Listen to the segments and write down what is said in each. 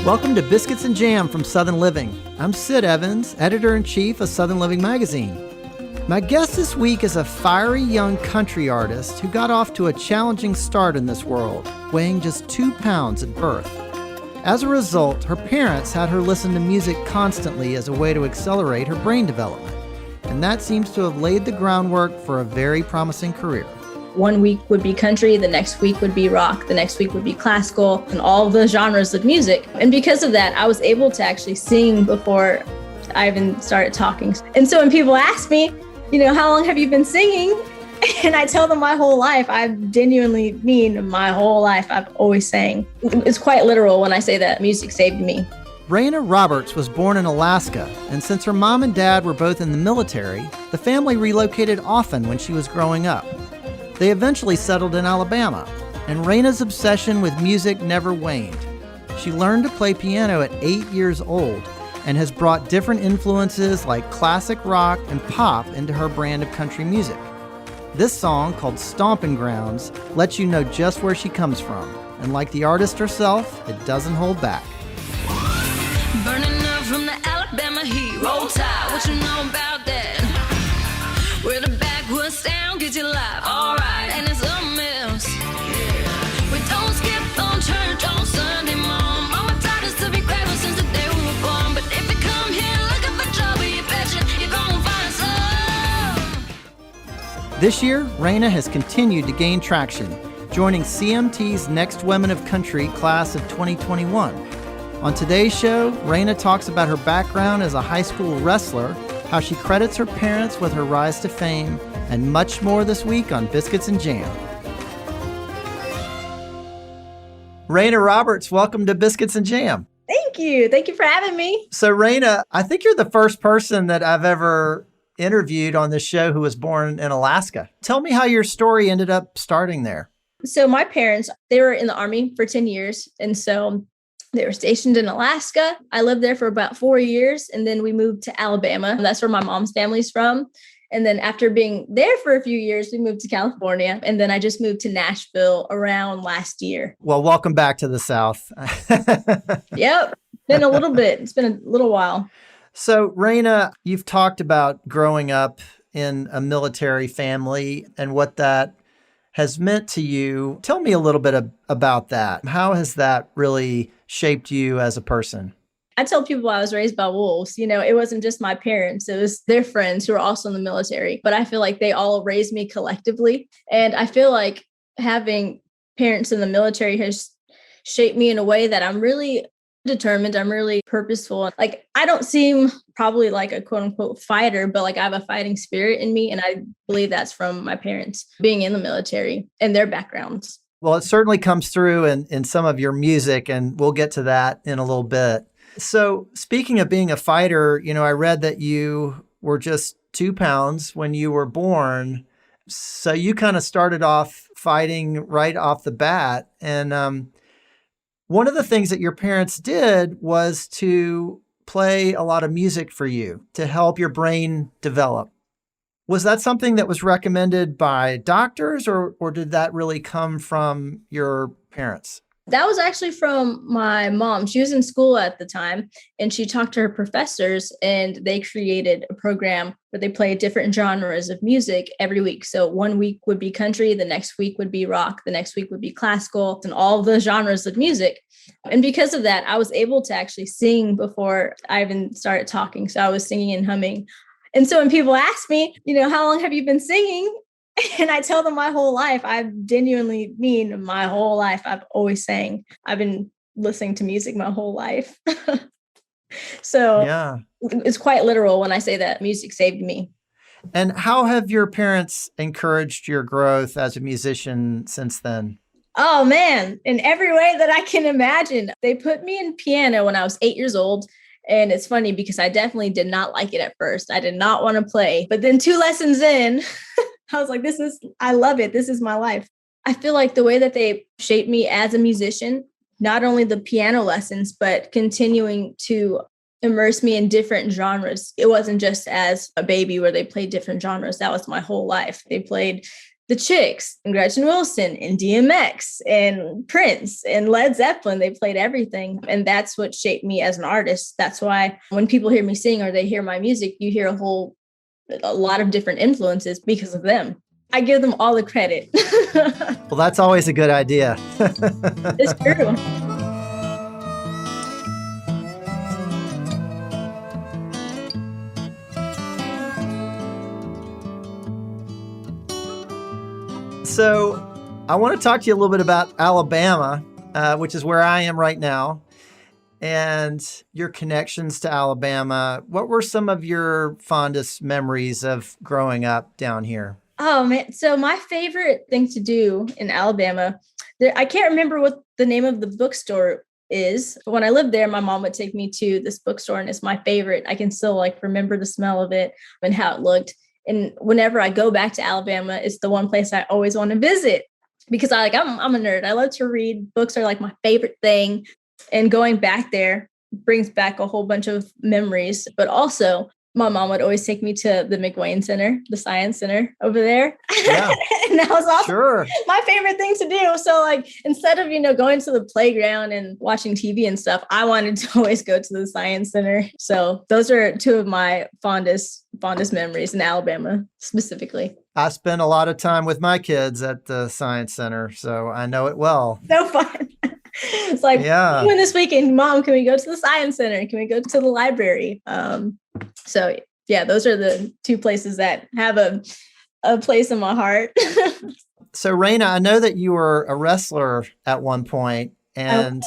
Welcome to Biscuits and Jam from Southern Living. I'm Sid Evans, editor-in-chief of Southern Living magazine. My guest this week is a fiery young country artist who got off to a challenging start in this world, weighing just 2 pounds at birth. As a result, her parents had her listen to music constantly as a way to accelerate her brain development, and that seems to have laid the groundwork for a very promising career. One week would be country, the next week would be rock, the next week would be classical, and all the genres of music. And because of that, I was able to actually sing before I even started talking. And so when people ask me, how long have you been singing? And I tell them my whole life. I genuinely mean my whole life. I've always sang. It's quite literal when I say that music saved me. Reyna Roberts was born in Alaska, and since her mom and dad were both in the military, the family relocated often when she was growing up. They eventually settled in Alabama, and Reyna's obsession with music never waned. She learned to play piano at 8 years old and has brought different influences like classic rock and pop into her brand of country music. This song, called Stompin' Grounds, lets you know just where she comes from, and like the artist herself, it doesn't hold back. Burning up from the Alabama heat, roll tide, what you know about that? Where the backwoods sound gets you live, alright, and it's a mess. We don't skip on church on Sunday morning. Mama taught us to be grateful since the day we were born. But if you come here looking for trouble, you betcha you're gonna find some. This year, Reyna has continued to gain traction, joining CMT's Next Women of Country class of 2021. On today's show, Reyna talks about her background as a high school wrestler, how she credits her parents with her rise to fame, and much more this week on Biscuits and Jam. Reyna Roberts, welcome to Biscuits and Jam. Thank you. Thank you for having me. So Reyna, I think you're the first person that I've ever interviewed on this show who was born in Alaska. Tell me how your story ended up starting there. So my parents, they were in the Army for 10 years. And so they were stationed in Alaska. I lived there for about 4 years, and then we moved to Alabama. That's where my mom's family's from. And then after being there for a few years, we moved to California. And then I just moved to Nashville around last year. Well, welcome back to the South. Yep. Been a little bit. It's been a little while. So, Reyna, you've talked about growing up in a military family and what that has meant to you. Tell me a little bit about that. How has that really shaped you as a person? I tell people I was raised by wolves. It wasn't just my parents. It was their friends who were also in the military. But I feel like they all raised me collectively. And I feel like having parents in the military has shaped me in a way that I'm really determined. I'm really purposeful. Like, I don't seem probably like a quote unquote fighter, but like I have a fighting spirit in me. And I believe that's from my parents being in the military and their backgrounds. Well, it certainly comes through in some of your music, and we'll get to that in a little bit. So speaking of being a fighter, I read that you were just 2 pounds when you were born. So you kind of started off fighting right off the bat. And one of the things that your parents did was to play a lot of music for you to help your brain develop. Was that something that was recommended by doctors, or did that really come from your parents? That was actually from my mom. She was in school at the time, and she talked to her professors, and they created a program where they played different genres of music every week. So one week would be country, the next week would be rock, the next week would be classical, and all the genres of music. And because of that, I was able to actually sing before I even started talking. So I was singing and humming. And so when people ask me, how long have you been singing? And I tell them my whole life. I genuinely mean my whole life. I've always sang. I've been listening to music my whole life. So yeah, it's quite literal when I say that music saved me. And how have your parents encouraged your growth as a musician since then? Oh, man, in every way that I can imagine. They put me in piano when I was 8 years old. And it's funny because I definitely did not like it at first. I did not want to play. But then 2 lessons in, I was like, I love it. This is my life. I feel like the way that they shaped me as a musician, not only the piano lessons, but continuing to immerse me in different genres. It wasn't just as a baby where they played different genres. That was my whole life. They played the Chicks and Gretchen Wilson and DMX and Prince and Led Zeppelin. They played everything. And that's what shaped me as an artist. That's why when people hear me sing or they hear my music, you hear a lot of different influences because of them. I give them all the credit. Well, that's always a good idea. It's true. So I want to talk to you a little bit about Alabama, which is where I am right now, and your connections to Alabama. What were some of your fondest memories of growing up down here? Oh, man. So my favorite thing to do in Alabama, I can't remember what the name of the bookstore is. But when I lived there, my mom would take me to this bookstore, and it's my favorite. I can still remember the smell of it and how it looked. And whenever I go back to Alabama, it's the one place I always want to visit because I'm a nerd. I love to read. Books are my favorite thing. And going back there brings back a whole bunch of memories. But also, my mom would always take me to the McWane Center, the Science Center over there. Yeah. And that was also my favorite thing to do. So instead of, going to the playground and watching TV and stuff, I wanted to always go to the Science Center. So those are two of my fondest memories in Alabama specifically. I spent a lot of time with my kids at the Science Center, so I know it well. So fun. It's even this weekend, Mom, can we go to the Science Center? Can we go to the library? So yeah, those are the two places that have a place in my heart. So Reyna, I know that you were a wrestler at one point, and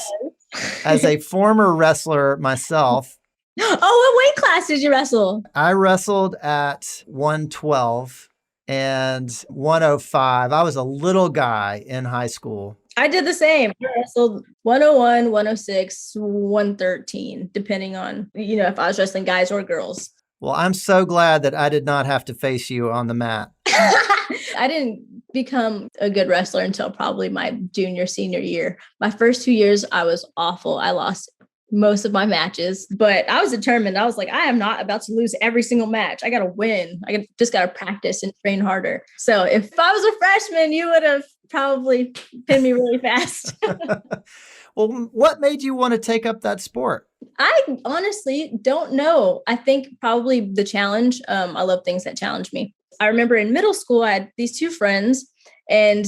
as a former wrestler myself. Oh, what weight class did you wrestle? I wrestled at 112 and 105. I was a little guy in high school. I did the same. I wrestled 101, 106, 113, depending on, if I was wrestling guys or girls. Well, I'm so glad that I did not have to face you on the mat. I didn't become a good wrestler until probably my junior, senior year. My first 2 years, I was awful. I lost most of my matches, but I was determined. I was like, I am not about to lose every single match. I got to win. Just got to practice and train harder. So if I was a freshman, you would have probably pinned me really fast. Well, what made you want to take up that sport? I honestly don't know. I think probably the challenge. I love things that challenge me. I remember in middle school, I had these two friends, and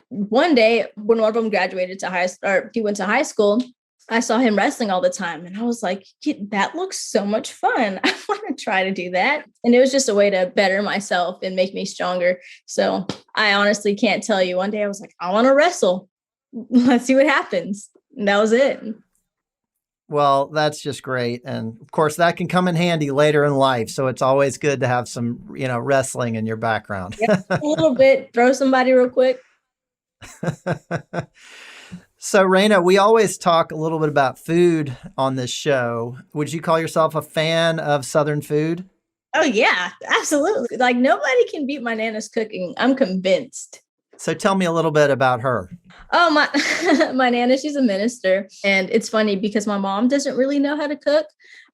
one day when one of them graduated he went to high school, I saw him wrestling all the time. And I was like, that looks so much fun. I want to try to do that. And it was just a way to better myself and make me stronger. So I honestly can't tell you. One day I was like, I want to wrestle. Let's see what happens. And that was it. Well, that's just great. And of course, that can come in handy later in life. So it's always good to have some, wrestling in your background. Yep, a little bit. Throw somebody real quick. So, Reyna, we always talk a little bit about food on this show. Would you call yourself a fan of Southern food? Oh, yeah, absolutely. Nobody can beat my Nana's cooking. I'm convinced. So tell me a little bit about her. Oh, my Nana, she's a minister. And it's funny because my mom doesn't really know how to cook,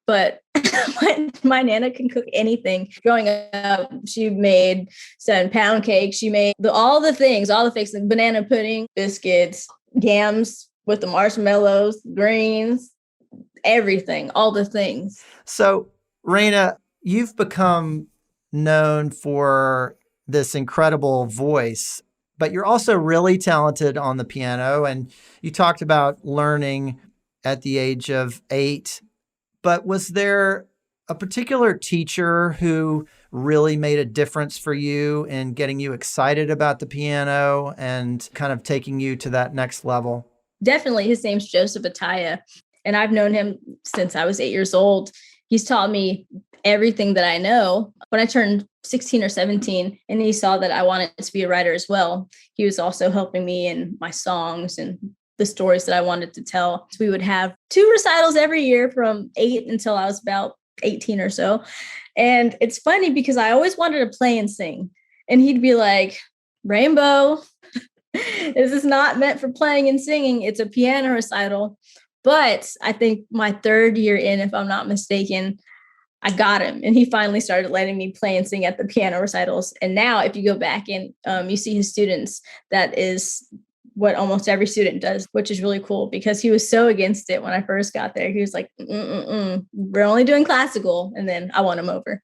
but my Nana can cook anything. Growing up, she made 7-pound cake. She made all the things, all the fixings, like banana pudding, biscuits, yams with the marshmallows, greens, everything, all the things. So, Reyna, you've become known for this incredible voice, but you're also really talented on the piano. And you talked about learning at the age of 8. But was there a particular teacher who really made a difference for you in getting you excited about the piano and kind of taking you to that next level? Definitely. His name's Joseph Ataya, and I've known him since I was 8 years old. He's taught me everything that I know. When I turned 16 or 17, and he saw that I wanted to be a writer as well, he was also helping me in my songs and the stories that I wanted to tell. So we would have 2 recitals every year from 8 until I was about 18 or so. And it's funny because I always wanted to play and sing. And he'd be like, Rainbow, this is not meant for playing and singing. It's a piano recital. But I think my 3rd year in, if I'm not mistaken, I got him. And he finally started letting me play and sing at the piano recitals. And now if you go back and you see his students, that is what almost every student does, which is really cool because he was so against it when I first got there. He was like, we're only doing classical. And then I won him over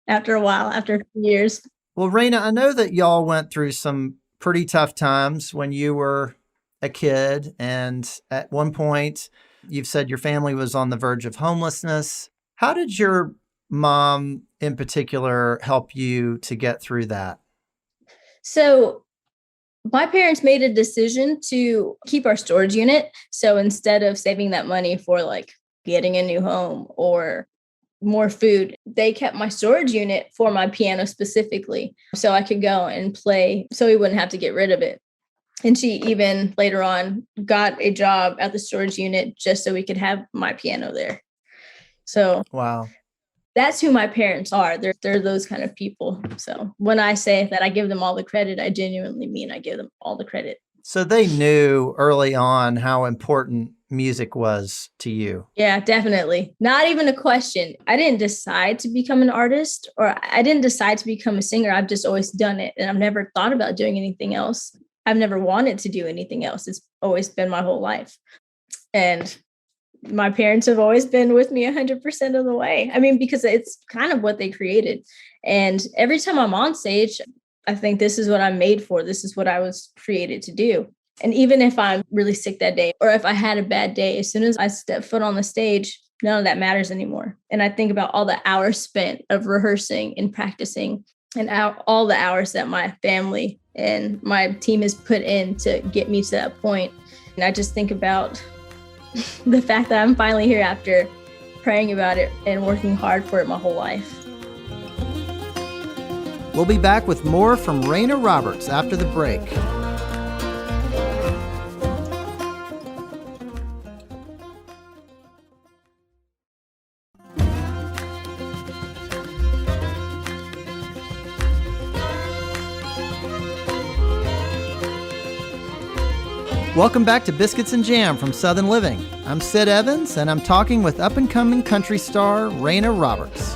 after a while, after a few years. Well, Reyna, I know that y'all went through some pretty tough times when you were a kid. And at one point, you've said your family was on the verge of homelessness. How did your mom in particular help you to get through that? So my parents made a decision to keep our storage unit. So instead of saving that money for like getting a new home or more food, they kept my storage unit for my piano specifically. So I could go and play so we wouldn't have to get rid of it. And she even later on got a job at the storage unit just so we could have my piano there. So wow. That's who my parents are. They're those kind of people. So when I say that I give them all the credit, I genuinely mean I give them all the credit. So they knew early on how important music was to you. Yeah, definitely. Not even a question. I didn't decide to become an artist or I didn't decide to become a singer. I've just always done it. And I've never thought about doing anything else. I've never wanted to do anything else. It's always been my whole life. And my parents have always been with me 100% of the way. I mean, because it's kind of what they created. And every time I'm on stage, I think this is what I'm made for. This is what I was created to do. And even if I'm really sick that day, or if I had a bad day, as soon as I step foot on the stage, none of that matters anymore. And I think about all the hours spent of rehearsing and practicing and all the hours that my family and my team has put in to get me to that point. And I just think about the fact that I'm finally here after praying about it and working hard for it my whole life. We'll be back with more from Reyna Roberts after the break. Welcome back to Biscuits and Jam from Southern Living. I'm Sid Evans, and I'm talking with up-and-coming country star Reyna Roberts.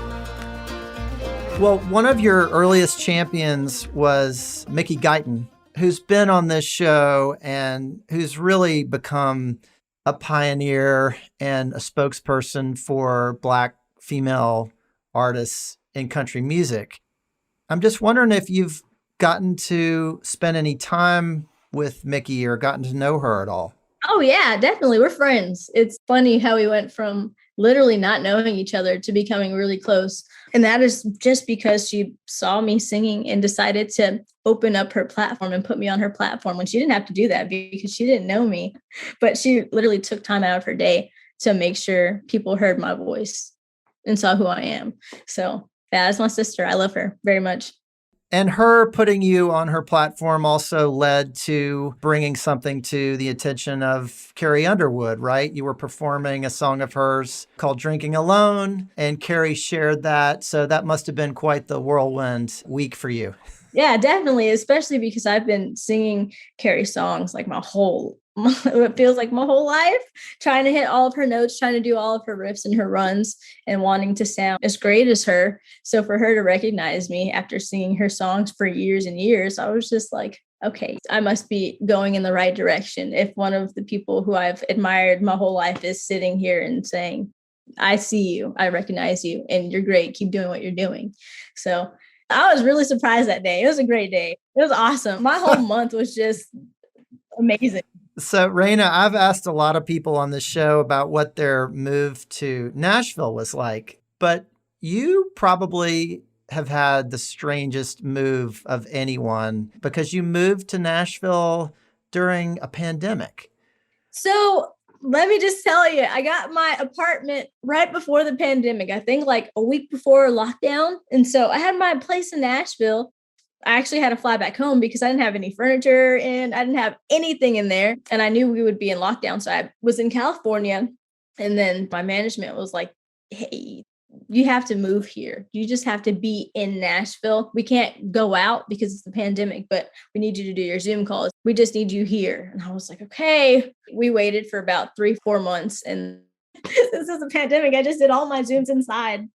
Well, one of your earliest champions was Mickey Guyton, who's been on this show and who's really become a pioneer and a spokesperson for Black female artists in country music. I'm just wondering if you've gotten to spend any time with Mickey or gotten to know her at all. Oh, yeah, definitely. We're friends. It's funny how we went from literally not knowing each other to becoming really close. And that is just because she saw me singing and decided to open up her platform and put me on her platform when she didn't have to do that because she didn't know me. But she literally took time out of her day to make sure people heard my voice and saw who I am. So that is my sister. I love her very much. And her putting you on her platform also led to bringing something to the attention of Carrie Underwood, right? You were performing a song of hers called Drinking Alone, and Carrie shared that. So that must have been quite the whirlwind week for you. Yeah, definitely. Especially because I've been singing Carrie's songs like it feels like my whole life, trying to hit all of her notes, trying to do all of her riffs and her runs and wanting to sound as great as her. So for her to recognize me after singing her songs for years and years, I was just like, okay, I must be going in the right direction. If one of the people who I've admired my whole life is sitting here and saying, I see you, I recognize you, and you're great, keep doing what you're doing. So I was really surprised that day. It was a great day. It was awesome. My whole month was just amazing. So, Reyna, I've asked a lot of people on this show about what their move to Nashville was like, but you probably have had the strangest move of anyone because you moved to Nashville during a pandemic. So let me just tell you, I got my apartment right before the pandemic, I think like a week before lockdown. And so I had my place in Nashville. I actually had to fly back home because I didn't have any furniture and I didn't have anything in there. And I knew we would be in lockdown. So I was in California. And then my management was like, hey, you have to move here. You just have to be in Nashville. We can't go out because it's the pandemic, but we need you to do your Zoom calls. We just need you here. And I was like, okay. We waited for about 3-4 months. And This is a pandemic. I just did all my Zooms inside,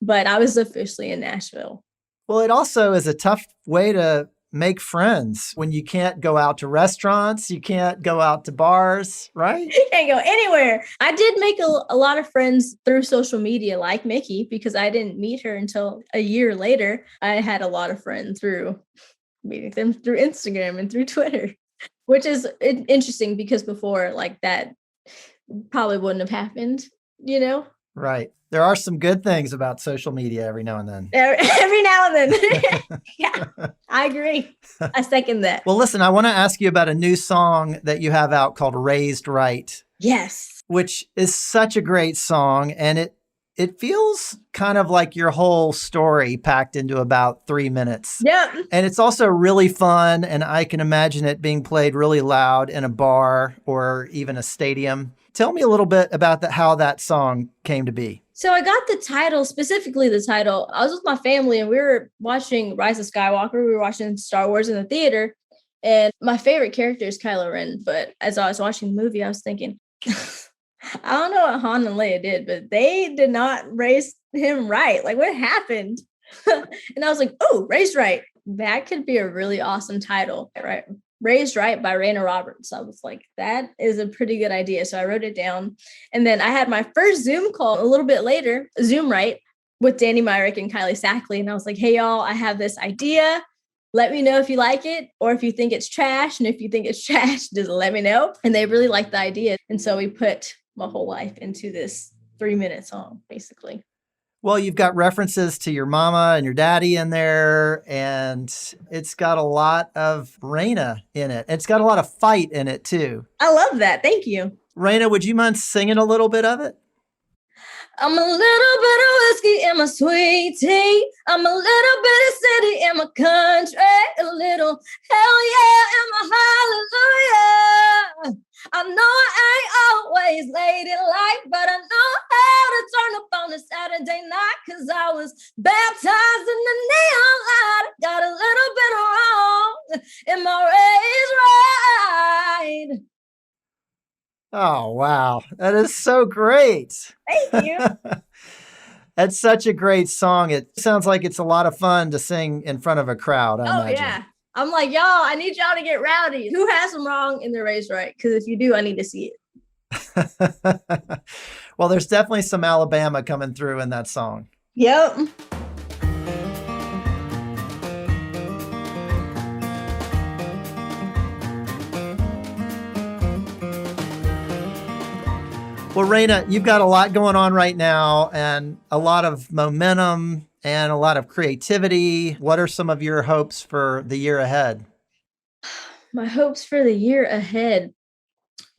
but I was officially in Nashville. Well, it also is a tough way to make friends when you can't go out to restaurants, you can't go out to bars, right? You can't go anywhere. I did make a lot of friends through social media, like Mickey, because I didn't meet her until a year later. I had a lot of friends through meeting them through Instagram and through Twitter, which is interesting because before, like, that probably wouldn't have happened, you know? Right. There are some good things about social media every now and then. Every now and then. Yeah, I agree. I second that. Well, listen, I want to ask you about a new song that you have out called Raised Right. Yes. Which is such a great song. And it feels kind of like your whole story packed into about 3 minutes. Yep. And it's also really fun. And I can imagine it being played really loud in a bar or even a stadium. Tell me a little bit about how that song came to be. So I got the title, specifically the title. I was with my family and we were watching Rise of Skywalker. We were watching Star Wars in the theater. And my favorite character is Kylo Ren. But as I was watching the movie, I was thinking, I don't know what Han and Leia did, but they did not raise him right. Like, what happened? And I was like, oh, Raised Right. That could be a really awesome title, right? Raised Right by Reyna Roberts. I was like, that is a pretty good idea. So I wrote it down. And then I had my first Zoom call a little bit later, Zoom Right, with Danny Myrick and Kylie Sackley. And I was like, hey, y'all, I have this idea. Let me know if you like it or if you think it's trash. And if you think it's trash, just let me know. And they really liked the idea. And so we put my whole life into this 3-minute song, basically. Well, you've got references to your mama and your daddy in there, and it's got a lot of Reyna in it. It's got a lot of fight in it, too. I love that. Thank you. Reyna, would you mind singing a little bit of it? I'm a little bit of whiskey in my sweet tea. I'm a little bit of city in my country. A little hell yeah in my hallelujah. I know I ain't always ladylike, but I know how to turn up on a Saturday night, cause I was baptized in the neon light. Got a little bit of wrong in my raised right. Oh, wow. That is so great. Thank you. That's such a great song. It sounds like it's a lot of fun to sing in front of a crowd, I imagine. Yeah. I'm like, y'all, I need y'all to get rowdy. Who has them wrong in the Raised Right? Because if you do, I need to see it. Well, there's definitely some Alabama coming through in that song. Yep. Well, Reyna, you've got a lot going on right now and a lot of momentum and a lot of creativity. What are some of your hopes for the year ahead? My hopes for the year ahead.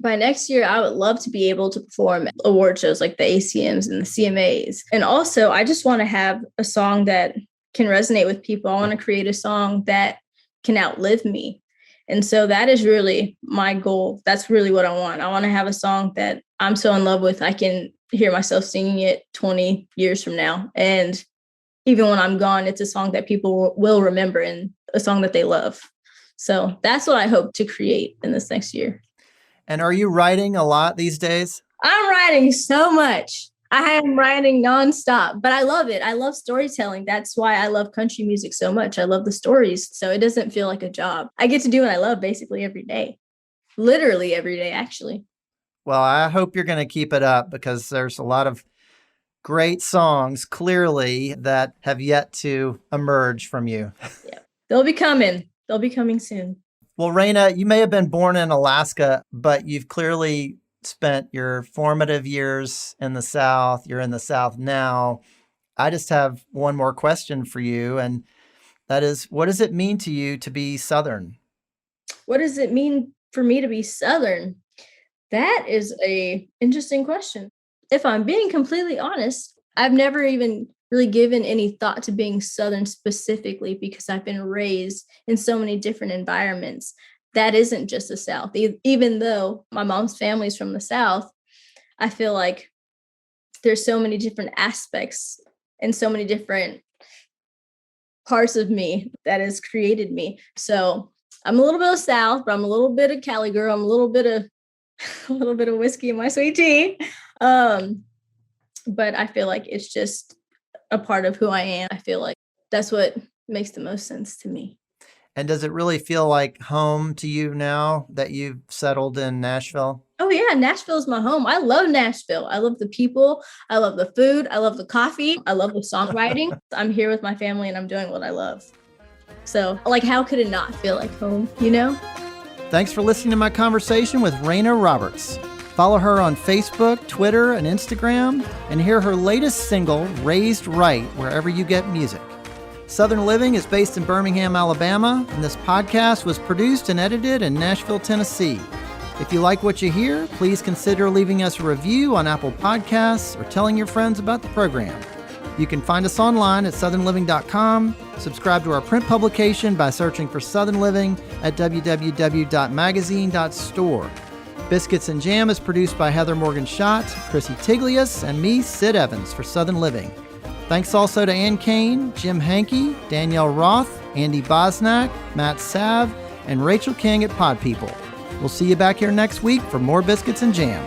By next year, I would love to be able to perform award shows like the ACMs and the CMAs. And also, I just want to have a song that can resonate with people. I want to create a song that can outlive me. And so that is really my goal. That's really what I want. I want to have a song that I'm so in love with, I can hear myself singing it 20 years from now. And even when I'm gone, it's a song that people will remember and a song that they love. So that's what I hope to create in this next year. And are you writing a lot these days? I'm writing so much. I am writing nonstop, but I love it. I love storytelling. That's why I love country music so much. I love the stories. So it doesn't feel like a job. I get to do what I love basically every day. Literally every day, actually. Well, I hope you're going to keep it up because there's a lot of great songs, clearly, that have yet to emerge from you. Yeah, they'll be coming. They'll be coming soon. Well, Reyna, you may have been born in Alaska, but you've clearly spent your formative years in the South. You're in the South now. I just have one more question for you, and that is, what does it mean to you to be Southern? What does it mean for me to be Southern? That is an interesting question. If I'm being completely honest, I've never even really given any thought to being Southern specifically because I've been raised in so many different environments. That isn't just the South. Even though my mom's family is from the South, I feel like there's so many different aspects and so many different parts of me that has created me. So I'm a little bit of South, but I'm a little bit of Cali girl. I'm a little bit of a little bit of whiskey in my sweet tea. But I feel like it's just a part of who I am. I feel like that's what makes the most sense to me. And does it really feel like home to you now that you've settled in Nashville? Oh yeah, Nashville is my home. I love Nashville. I love the people. I love the food. I love the coffee. I love the songwriting. I'm here with my family and I'm doing what I love. So like, how could it not feel like home, you know? Thanks for listening to my conversation with Reyna Roberts. Follow her on Facebook, Twitter, and Instagram, and hear her latest single, Raised Right, wherever you get music. Southern Living is based in Birmingham, Alabama, and this podcast was produced and edited in Nashville, Tennessee. If you like what you hear, please consider leaving us a review on Apple Podcasts or telling your friends about the program. You can find us online at southernliving.com, subscribe to our print publication by searching for Southern Living at www.magazine.store. Biscuits and Jam is produced by Heather Morgan Schott, Chrissy Tiglius, and me, Sid Evans, for Southern Living. Thanks also to Ann Kane, Jim Hankey, Danielle Roth, Andy Bosnack, Matt Sav, and Rachel King at Pod People. We'll see you back here next week for more Biscuits and Jam.